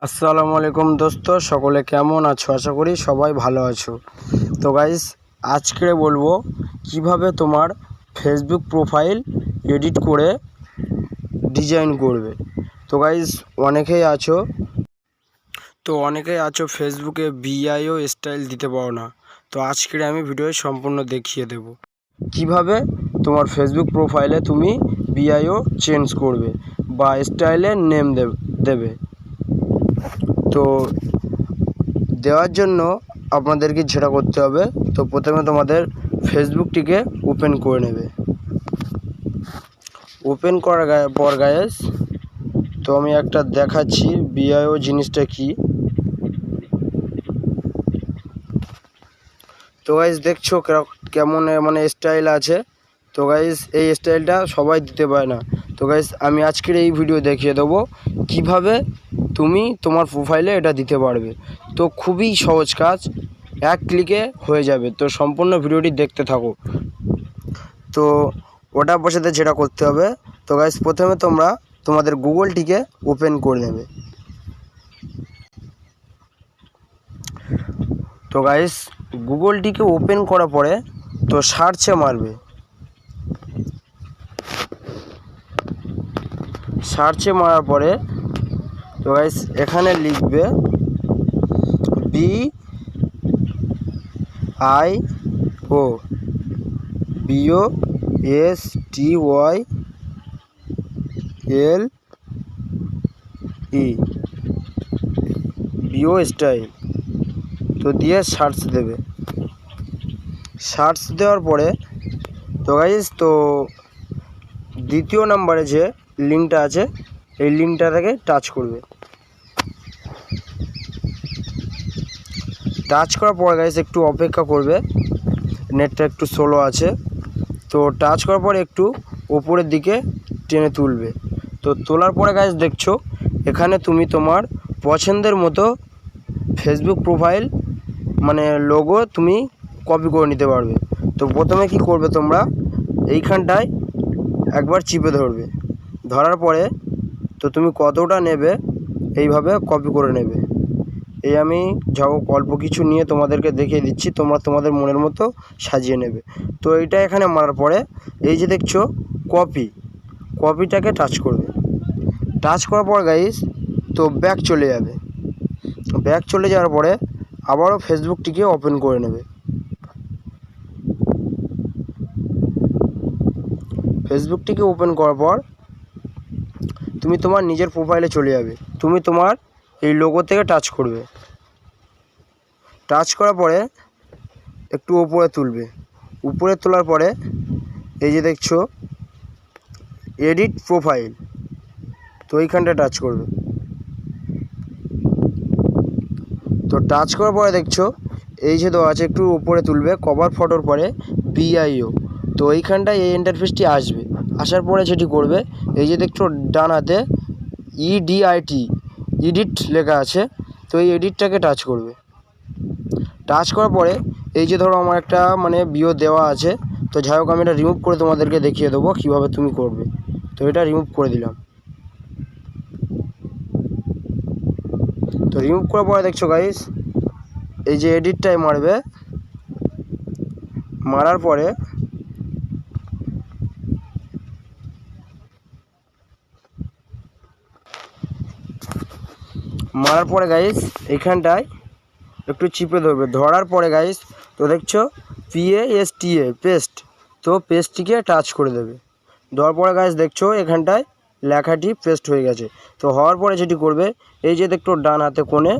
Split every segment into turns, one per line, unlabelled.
আসসালামু আলাইকুম দোস্ত, সকলে কেমন আছো? আশা করি সবাই ভালো আছো। তো গাইস, আজকে বলবো কিভাবে তোমার ফেসবুক প্রোফাইল এডিট করে ডিজাইন করবে। তো গাইস, অনেকেই আছো ফেসবুকে বিআইও স্টাইল দিতে পারো না। তো আজকে আমি ভিডিও সম্পূর্ণ দেখিয়ে দেব কিভাবে তোমার ফেসবুক প্রোফাইলে তুমি বিআইও চেঞ্জ করবে বা স্টাইলের নেম দেবে। তো দেওয়ার জন্য আপনাদেরকে যেটা করতে হবে, তো প্রথমে তোমাদের ফেসবুকটিকে ওপেন করে নেবে। ওপেন করার পর গাইস, তো আমি একটা দেখাচ্ছি বিআইও জিনিসটা কি। তো গাইস দেখছো কেমন মানে স্টাইল আছে। তো গাইস, এই স্টাইলটা সবাই দিতে পারে না। তো গাইস, আমি আজকের এই ভিডিও দেখিয়ে দেবো কিভাবে তুমি তোমার প্রোফাইলে এটা দিতে পারবে। তো খুবই সহজ কাজ, এক ক্লিকে হয়ে যাবে। তো সম্পূর্ণ ভিডিওটি দেখতে থাকো। তো ওটা বসাতে যেটা করতে হবে, তো গাইস প্রথমে তোমরা তোমাদের গুগলটিকে ওপেন করে নেবে। তো গাইস, গুগলটিকে ওপেন করার পরে তো সার্চে মারবে। সার্চে মারার পরে তো গাইস এখানে লিখবে BIO বিও স্টাইল। তো দিয়ে সার্চ দেবে। সার্চ দেওয়ার পরে তো গাইস, তো দ্বিতীয় নাম্বারে যে লিঙ্কটা আছে এই লিঙ্কটাকে টাচ করবে। টাচ করার পর গাইস একটু অপেক্ষা করবে, নেটটা একটু স্লো আছে। তো টাচ করার পরে একটু উপরের দিকে টেনে তুলবে। তো তোলার পরে গাইস দেখছো এখানে তুমি তোমার পছন্দের মতো ফেসবুক প্রোফাইল মানে লোগো তুমি কপি করে নিতে পারবে। তো প্রথমে কি করবে, তোমরা এইখানটায় একবার চিপে ধরবে। ধরার পরে তো তুমি কতটা নেবে এইভাবে কপি করে নেবে। এই আমি যাও অল্প কিছু নিয়ে তোমাদেরকে দেখিয়ে দিচ্ছি, তোমরা তোমাদের মনের মতো সাজিয়ে নেবে। তো এইটা এখানে মারার পরে এই যে দেখছো কপিটাকে টাচ করবে। টাচ করার পর গাইস তো ব্যাক চলে যাবে। ব্যাক চলে যাওয়ার পরে আবারও ফেসবুকটিকে ওপেন করে নেবে। ফেসবুকটিকে ওপেন করার পর তুমি তোমার নিজের প্রোফাইলে চলে যাবে। তুমি তোমার এই লোগো থেকে টাচ করবে। টাচ করার পরে একটু উপরে তুলবে। উপরে তোলার পরে এই যে দেখছো এডিট প্রোফাইল, তো এইখানটা টাচ করবে। তো টাচ করার পরে দেখছো এই যে দেওয়া আছে, একটু উপরে তুলবে কভার ফটোর পরে BIO। তো এইখানটায় এই ইন্টারফেসটি আসবে। আসার পরে যেটি করবে, এই যে দেখছো ডান হাতে এডিট লেখা আছে, তো এই এডিটটাকে টাচ করবে। টাচ করার পরে এই যে ধরো আমার একটা মানে বিও দেওয়া আছে, তো যাই হোক আমি এটা রিমুভ করে তোমাদেরকে দেখিয়ে দেবো কীভাবে তুমি করবে। তো এটা রিমুভ করে দিলাম। তো রিমুভ করার পরে দেখছো গাইস এই যে এডিটটাই মারবে। মারার পরে গাইস এইখানটায় একটু চিপে ধরবে। ধরার পরে গাইস তো দেখছো পেস্ট, তো পেস্টটিকে টাচ করে দেবে। দেওয়ার পরে গাইস দেখছো এখানটায় লেখাটি পেস্ট হয়ে গেছে। তো হওয়ার পরে যেটি করবে, এই যে দেখছো ডান হাতে কোণে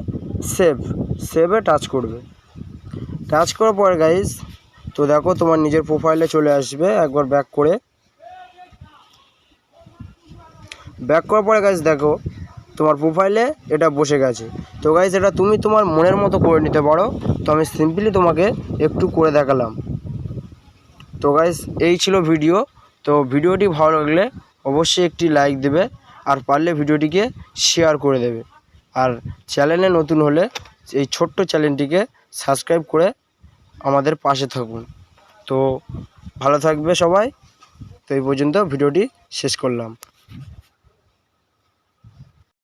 সেভে টাচ করবে। টাচ করার পরে গাইস তো দেখো তোমার নিজের প্রোফাইলে চলে আসবে। একবার ব্যাক করার পরে গাইস দেখো তোমার প্রোফাইলে এটা বসে গেছে। তো গাইস এটা তুমি তোমার মনের মতো করে নিতে পারো। তো আমি সিম্পলি তোমাকে একটু করে দেখালাম। তো গাইস এই ছিল ভিডিও। তো ভিডিওটি ভালো লাগলে অবশ্যই একটি লাইক দেবে, আর পারলে ভিডিওটিকে শেয়ার করে দেবে। আর চ্যানেলে নতুন হলে এই ছোট্ট চ্যানেলটিকে সাবস্ক্রাইব করে আমাদের পাশে থাকুন। তো ভালো থাকবে সবাই। তো এই পর্যন্ত ভিডিওটি শেষ করলাম।